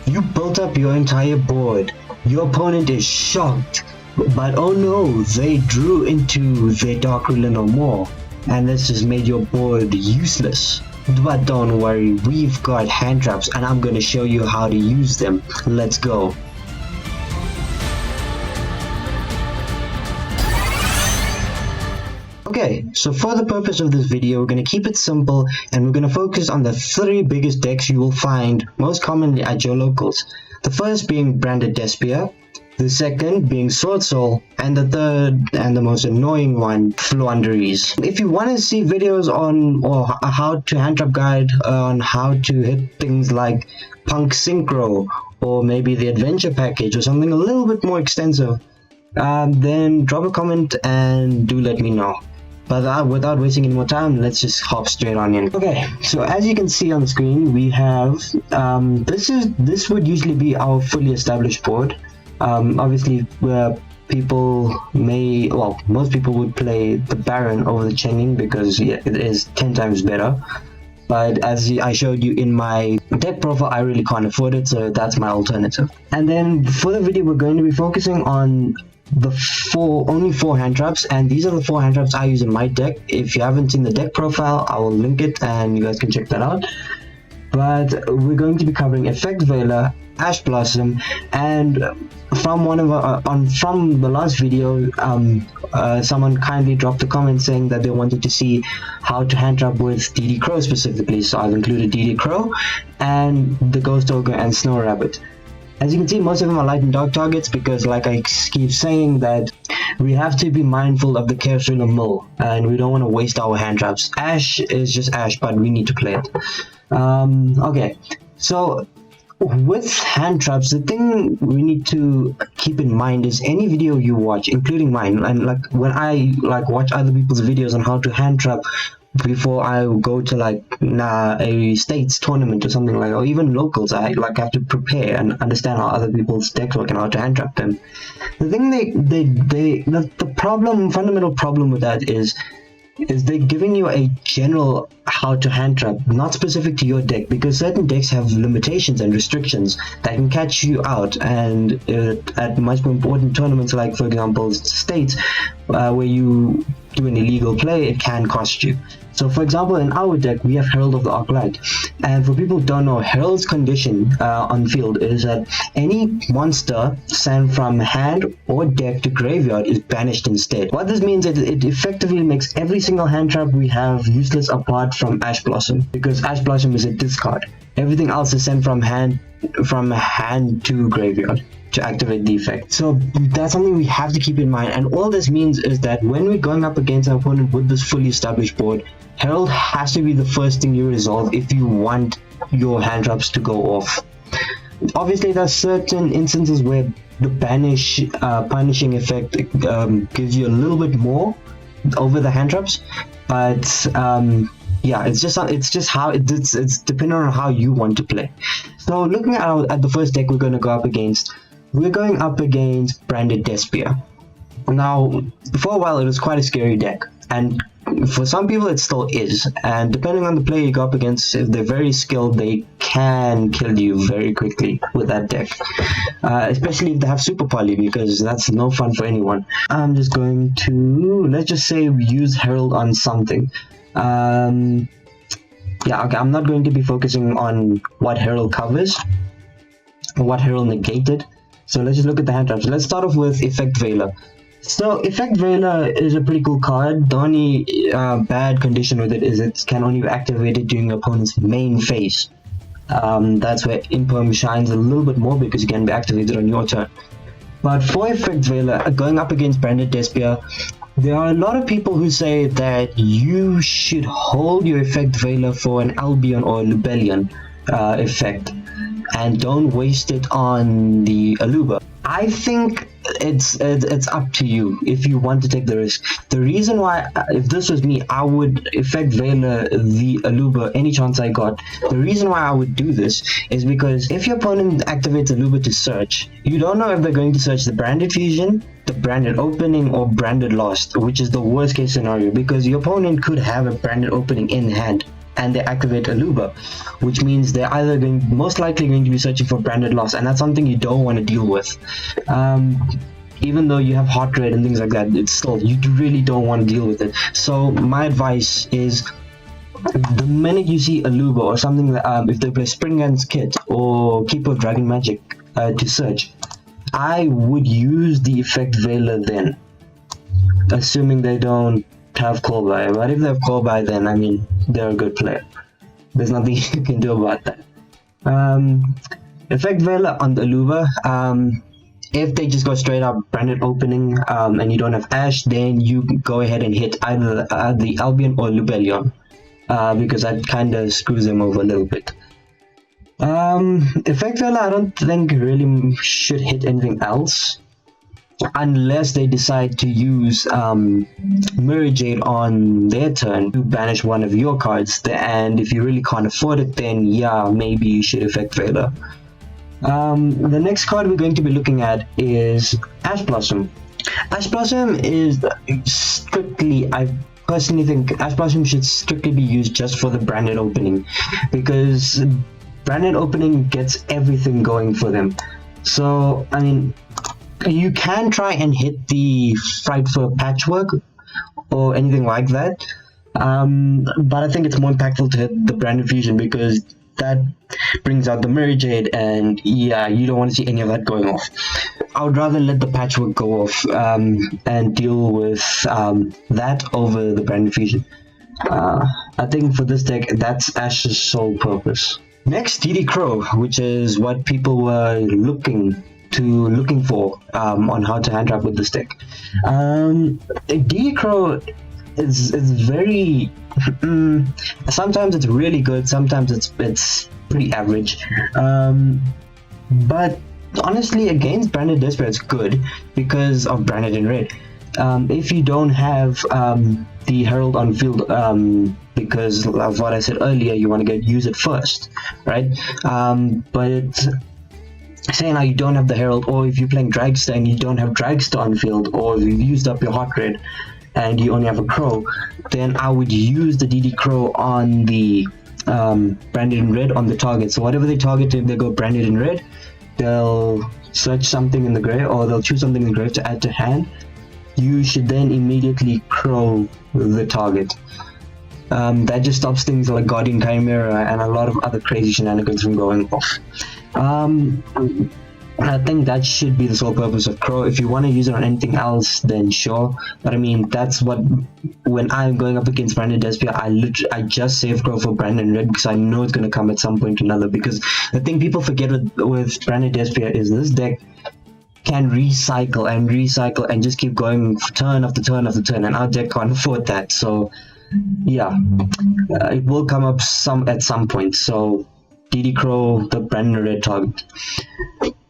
You built up your entire board. Your opponent is shocked, but oh no, they drew into their Dark Ruler no more, and this just made your board useless. But don't worry, we've got hand traps and I'm going to show you how to use them. Let's go. Okay, so for the purpose of this video, we're going to keep it simple and we're going to focus on the 3 biggest decks you will find most commonly at your locals. The first being Branded Despia, the second being Sword Soul, and the third and the most annoying one, Floowandereeze. If you want to see videos on or how to hand trap guide on how to hit things like Punk Synchro or maybe the Adventure Package or something a little bit more extensive, then drop a comment and do let me know. But without wasting any more time, let's just hop straight on in. Okay, so as you can see on the screen, we have this would usually be our fully established board. Obviously, most people would play the Baron over the Chening because it is 10 times better. But as I showed you in my deck profile, I really can't afford it, so that's my alternative. And then for the video, we're going to be focusing on the only 4 hand traps, and these are the 4 hand traps I use in my deck. If you haven't seen the deck profile, I will link it and you guys can check that out. But we're going to be covering Effect Veiler, Ash Blossom, and from from the last video, someone kindly dropped a comment saying that they wanted to see how to hand trap with DD Crow specifically, so I've included DD Crow and the Ghost Ogre and Snow Rabbit. As you can see, most of them are light and dark targets because, like I keep saying, that we have to be mindful of the Chaos Ruler mill and we don't want to waste our hand traps. Ash is just Ash, but we need to play it. Okay, so with hand traps, the thing we need to keep in mind is any video you watch, including mine, and like when I watch other people's videos on how to hand trap before I go to a states tournament or something like, or even locals, I have to prepare and understand how other people's decks work and how to hand trap them. The thing fundamental problem with that is they're giving you a general how to hand trap, not specific to your deck, because certain decks have limitations and restrictions that can catch you out, and at much more important tournaments like, for example, states, where you do an illegal play, it can cost you. So for example, in our deck we have Herald of the Arclight, and for people who don't know, Herald's condition on field is that any monster sent from hand or deck to graveyard is banished instead. What this means is it effectively makes every single hand trap we have useless apart from Ash Blossom, because Ash Blossom is a discard. Everything else is sent from hand to graveyard to activate the effect. So that's something we have to keep in mind, and all this means is that when we're going up against our opponent with this fully established board, Herald has to be the first thing you resolve if you want your hand traps to go off. Obviously, there's certain instances where the punishing effect gives you a little bit more over the hand traps, but yeah, it's depending on how you want to play. So looking at the first deck we're going to go up against, we're going up against Branded Despia. Now, for a while it was quite a scary deck, and for some people it still is, and depending on the player you go up against, if they're very skilled, they can kill you very quickly with that deck, especially if they have super poly, because that's no fun for anyone. I'm just going to, let's just say we use Herald on something. Yeah, okay, I'm not going to be focusing on what Herald covers or what Herald negated, so let's just look at the hand traps. Let's start off with Effect Veiler. So Effect Veiler is a pretty cool card. The only bad condition with it is it can only be activated during your opponent's main phase. That's where Imperm shines a little bit more, because it can be activated on your turn. But for Effect Veiler, going up against Branded Despia, there are a lot of people who say that you should hold your Effect Veiler for an Albion or a Lubellion effect, and don't waste it on the Aluba. I think it's up to you if you want to take the risk. The reason why, if this was me, I would Effect Veiler the Aluba any chance I got. The reason why I would do this is because if your opponent activates Aluba to search, you don't know if they're going to search the Branded Fusion, the Branded Opening, or Branded Lost, which is the worst case scenario, because your opponent could have a Branded Opening in hand. and they activate Aluba, which means they're either most likely going to be searching for branded loss, and that's something you don't want to deal with. Even though you have heart rate and things like that, it's still, you really don't want to deal with it. So my advice is, the minute you see Aluba or something that, if they play Springhands Kit or Keeper of Dragon Magic to search, I would use the Effect Veiler then, assuming they don't have Call By. But if they have Call By, then I mean, they're a good player. There's nothing you can do about that. Effect Veiler on the Aluba, if they just go straight up branded opening and you don't have Ash, then you go ahead and hit either the Albion or Lubellion, because that kind of screws them over a little bit. Effect Veiler, I don't think really should hit anything else, unless they decide to use Mirror Jade on their turn to banish one of your cards, and if you really can't afford it, then yeah, maybe you should Effect Veiler. The next card we're going to be looking at is Ash Blossom. Ash Blossom is strictly, I personally think Ash Blossom should strictly be used just for the branded opening, because branded opening gets everything going for them. So I mean, you can try and hit the Frightful Patchwork or anything like that, but I think it's more impactful to hit the branded fusion, because that brings out the Mirror Jade, and yeah, you don't want to see any of that going off. I would rather let the Patchwork go off and deal with that over the branded fusion. I think for this deck, that's Ash's sole purpose. Next, DD Crow, which is what people were looking for on how to hand trap with this deck. DD Crow is very sometimes it's really good, sometimes it's pretty average, but honestly against Branded Despair it's good because of Branded in Red. If you don't have the Herald on field, because of what I said earlier, you want to use it first, right? But say now you don't have the Herald, or if you're playing Dragster and you don't have Dragster on field, or if you've used up your Heart Red and you only have a Crow, then I would use the DD Crow on the Branded in Red on the target. So whatever they target, if they go Branded in Red, they'll search something in the grave, or they'll choose something in the grave to add to hand. You should then immediately Crow the target. That just stops things like Guardian Chimera and a lot of other crazy shenanigans from going off. I think that should be the sole purpose of Crow. If you want to use it on anything else, then sure. But I mean, that's what, when I'm going up against Branded Despair, I just save Crow for Branded Red, because I know it's going to come at some point or another. Because the thing people forget with Branded Despair is this deck can recycle and just keep going turn after turn after turn, and our deck can't afford that. So yeah, it will come up at some point. So DD Crow, the Branded Red target.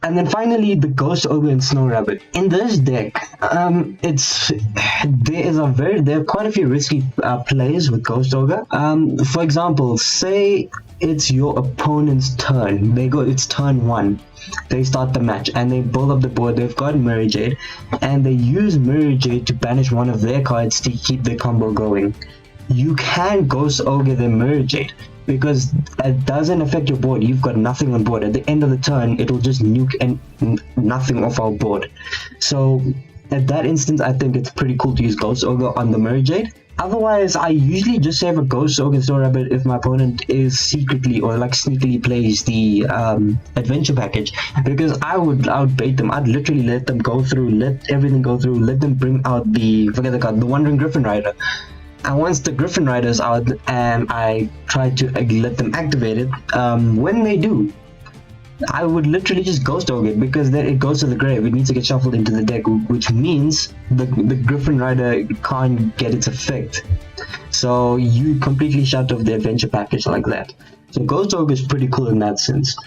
And then finally, the Ghost Ogre and Snow Rabbit. In this deck, there are quite a few risky plays with Ghost Ogre. For example, say it's your opponent's turn. It's turn 1. They start the match and they build up the board. They've got Mirror Jade, and they use Mirror Jade to banish one of their cards to keep the combo going. You can Ghost Ogre the Mirror Jade, because it doesn't affect your board. You've got nothing on board. At the end of the turn, it'll just nuke and nothing off our board. So at that instance, I think it's pretty cool to use Ghost Ogre on the Mirror Jade. Otherwise, I usually just save a Ghost Ogre Snow Rabbit if my opponent is secretly or like sneakily plays the adventure package, because I would bait them. I'd literally let them go through, let everything go through, let them bring out the Wandering Griffin Rider. And once the Griffin Rider's out and I try to let them activate it, when they do, I would literally just Ghost Ogre it, because then it goes to the grave. It needs to get shuffled into the deck, which means the Griffin Rider can't get its effect. So you completely shut off the adventure package like that. So Ghost Ogre is pretty cool in that sense.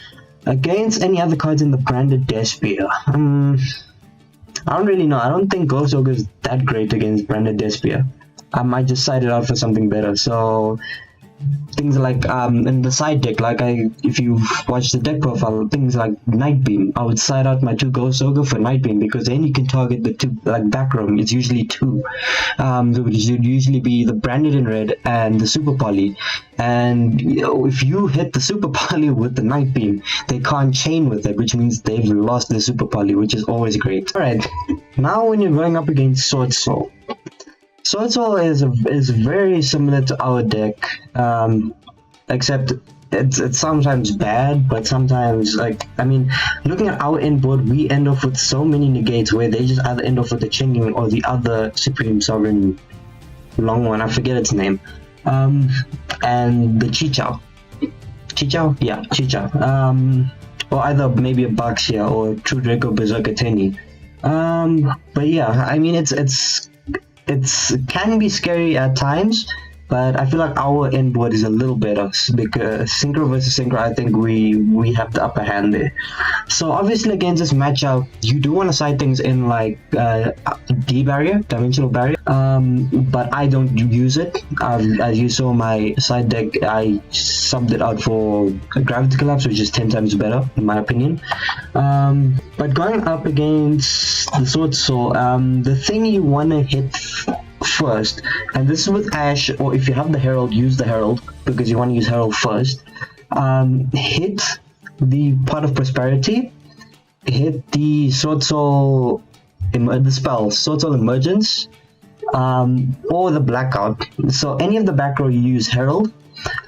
Against any other cards in the Branded Despair, I don't really know. I don't think Ghost Ogre is that great against Branded Despair. I might just side it out for something better. So things like in the side deck, like if you watch the deck profile, things like Night Beam, I would side out my 2 Ghost Ogre for Night Beam, because then you can target the 2 like back row. It's usually 2, which would usually be the Branded in red and the Super Poly. And if you hit the Super Poly with the Night Beam, they can't chain with it, which means they've lost the Super Poly, which is always great. Alright, now when you're going up against Sword Soul. Sword Soul is very similar to our deck, except it's sometimes bad, but sometimes, like, I mean, looking at our end board, we end off with so many negates where they just either end off with the Chinging or the other Supreme Sovereign long one, I forget its name, and the Chichao. Chichao? Yeah, Chichao. Or either maybe a Baxia or True Draco Berserker Tenny. But yeah, I mean, it can be scary at times, but I feel like our end board is a little better, because Synchro versus Synchro, I think we have the upper hand there. So obviously against this matchup, you do want to side things in like D barrier, dimensional barrier, but I don't use it. As you saw my side deck, I subbed it out for Gravity Collapse, which is 10 times better in my opinion. But going up against the Sword Soul, the thing you want to hit first, and this is with Ash, or if you have the Herald, use the Herald, because you want to use Herald first. Hit the Pot of Prosperity, hit the Sword Soul, the spell Sword Soul Emergence, or the Blackout. So any of the back row you use Herald,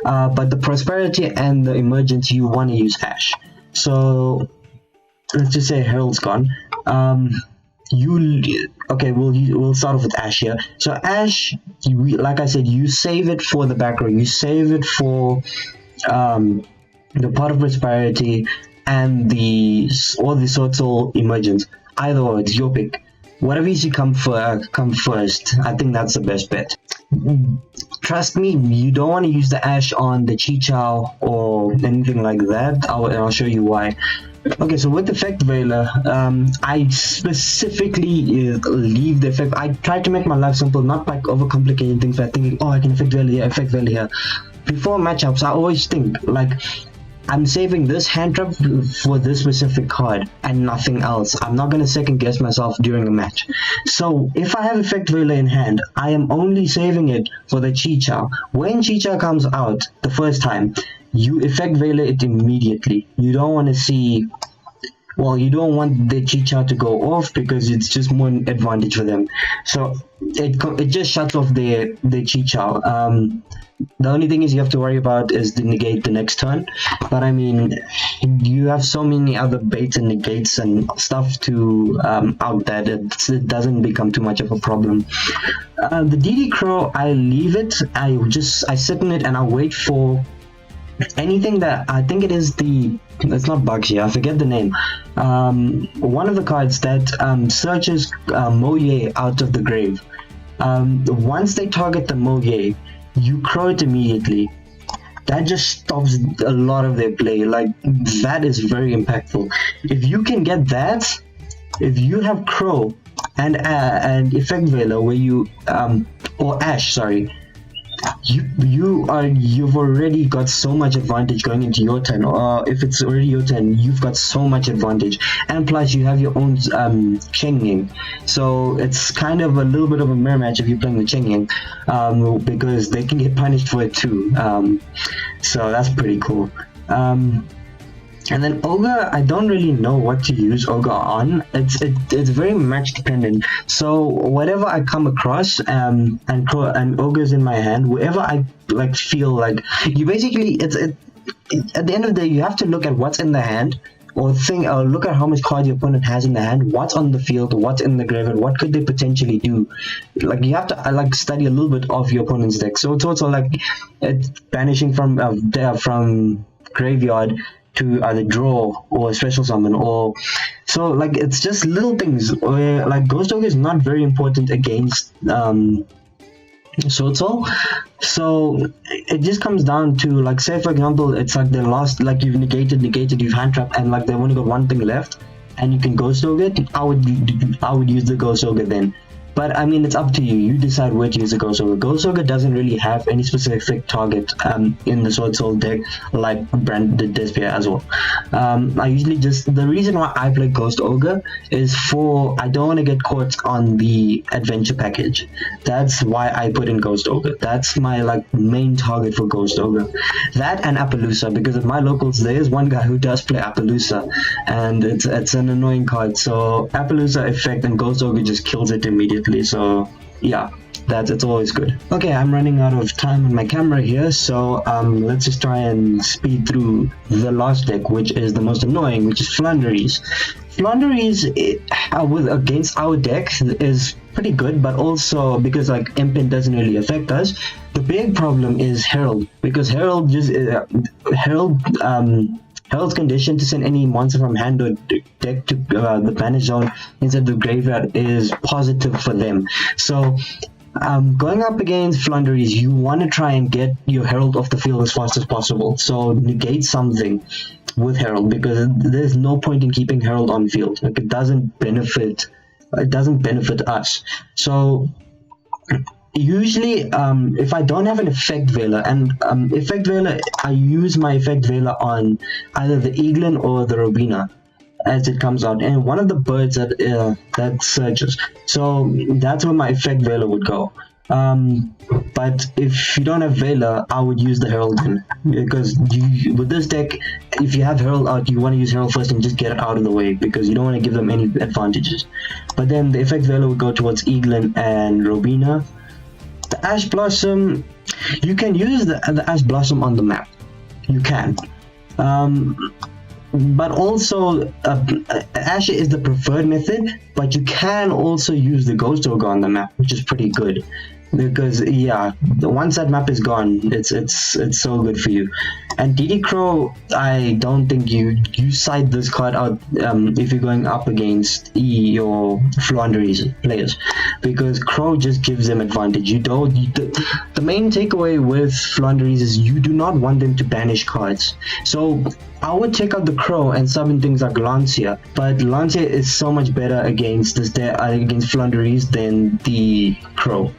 but the Prosperity and the Emergence you want to use Ash. So let's just say Herald's gone. Okay, we'll start off with Ash here. So Ash, like I said, you save it for the back row, you save it for the Pot of Prosperity and the Sword Soul Emergence. Either or, it's your pick. Whatever you see come first, I think that's the best bet. Trust me, you don't want to use the Ash on the Chichao or anything like that. I'll show you why. Okay, so with Effect Veiler, I specifically leave the effect. I try to make my life simple, not by overcomplicating things by thinking, oh, I can Effect Veiler here, Effect Veiler here. Before matchups, I always think, like, I'm saving this hand trap for this specific card and nothing else. I'm not going to second guess myself during a match. So if I have Effect Veiler in hand, I am only saving it for the Chichao. When Chichao comes out the first time, you Effect Veiler it immediately. You don't want to see, well, you don't want the Chichao to go off because it's just more an advantage for them. So it just shuts off the Chichao. The only thing is you have to worry about is the negate the next turn, but I mean, you have so many other baits and negates and stuff to out that it doesn't become too much of a problem. The DD Crow, I leave it. I sit in it and I wait for anything that I think it's not Bakshi, I forget the name. One of the cards that searches Moye out of the grave. Once they target the Moye, you crow it immediately. That just stops a lot of their play. Like, that is very impactful. If you can get that, if you have Crow and Effect Veiler where you or Ash, sorry, you've already got so much advantage going into your turn, or if it's already your turn, you've got so much advantage, and plus you have your own Chenging, so it's kind of a little bit of a mirror match if you're playing the Chenging, because they can get punished for it too, so that's pretty cool. And then Ogre, I don't really know what to use Ogre on. It's very match dependent. So whatever I come across, and Ogre's in my hand, wherever I like feel like, you basically at the end of the day you have to look at what's in the hand, or look at how much cards your opponent has in the hand, what's on the field, what's in the graveyard, what could they potentially do. Like, you have to study a little bit of your opponent's deck. So it's also like banishing from graveyard to either draw or special summon, or so, like, it's just little things where, like, Ghost Ogre is not very important against Sword Soul. So it just comes down to, like, say for example, it's like the last, like, you've negated, you've hand trapped, and like they've only got one thing left, and you can Ghost Ogre it. I would use the Ghost Ogre then. But I mean, it's up to you. You decide where to use the Ghost Ogre. Ghost Ogre doesn't really have any specific target in the Sword Soul deck like Brand did Despia as well. I usually the reason why I play Ghost Ogre is I don't want to get caught on the adventure package. That's why I put in Ghost Ogre. That's my main target for Ghost Ogre. That and Appaloosa, because at my locals there is one guy who does play Appaloosa, and it's an annoying card. So Appaloosa effect and Ghost Ogre just kills it immediately. So yeah, it's always good. Okay, I'm running out of time on my camera here, so let's just try and speed through the last deck, which is the most annoying, which is Flunderies. Flunderies against our deck is pretty good, but also because Impin doesn't really affect us. The big problem is Herald, because Herald Herald's condition to send any monster from hand or deck to the banish zone instead of the graveyard is positive for them. So going up against Flunderies, you want to try and get your Herald off the field as fast as possible. So negate something with Herald, because there's no point in keeping Herald on field. It doesn't benefit us. So usually if I don't have an Effect Veiler, and Effect Veiler, I use my Effect Veiler on either the Eaglin or the Robina as it comes out, and one of the birds that searches. So that's where my Effect Veiler would go. But if you don't have Veiler, I would use the Herald in, because with this deck, if you have Herald out, you want to use Herald first and just get it out of the way, because you don't want to give them any advantages. But then the Effect Veiler would go towards Eaglin and Robina. The Ash Blossom, you can use the Ash Blossom on the map. You can. But also, Ash is the preferred method, but you can also use the Ghost Ogre on the map, which is pretty good. Because yeah, once that map is gone, it's so good for you. And DD Crow, I don't think you side this card out if you're going up against your Flunderies players, because Crow just gives them advantage. The main takeaway with Flunderies is you do not want them to banish cards. So I would take out the Crow and sub in things like Lancia, but Lancia is so much better against against Flunderies than the Crow.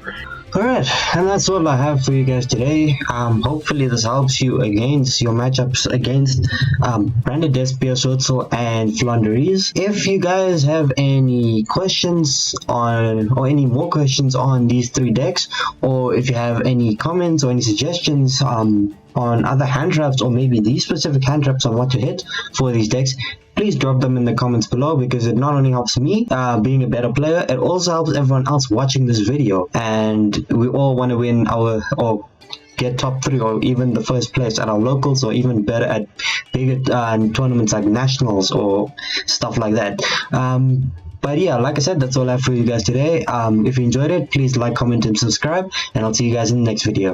Alright, and that's all I have for you guys today. Hopefully this helps you against your matchups against Branded Despia, Sword Soul, and Flunderies. If you guys have any questions or any more questions on these three decks, or if you have any comments or any suggestions on other hand traps, or maybe these specific hand traps on what to hit for these decks, please drop them in the comments below, because it not only helps me being a better player, it also helps everyone else watching this video, and we all want to win or get top 3 or even the first place at our locals, or even better at bigger tournaments like nationals or stuff like that. But yeah, like I said, that's all I have for you guys today. If you enjoyed it, please like, comment, and subscribe, and I'll see you guys in the next video.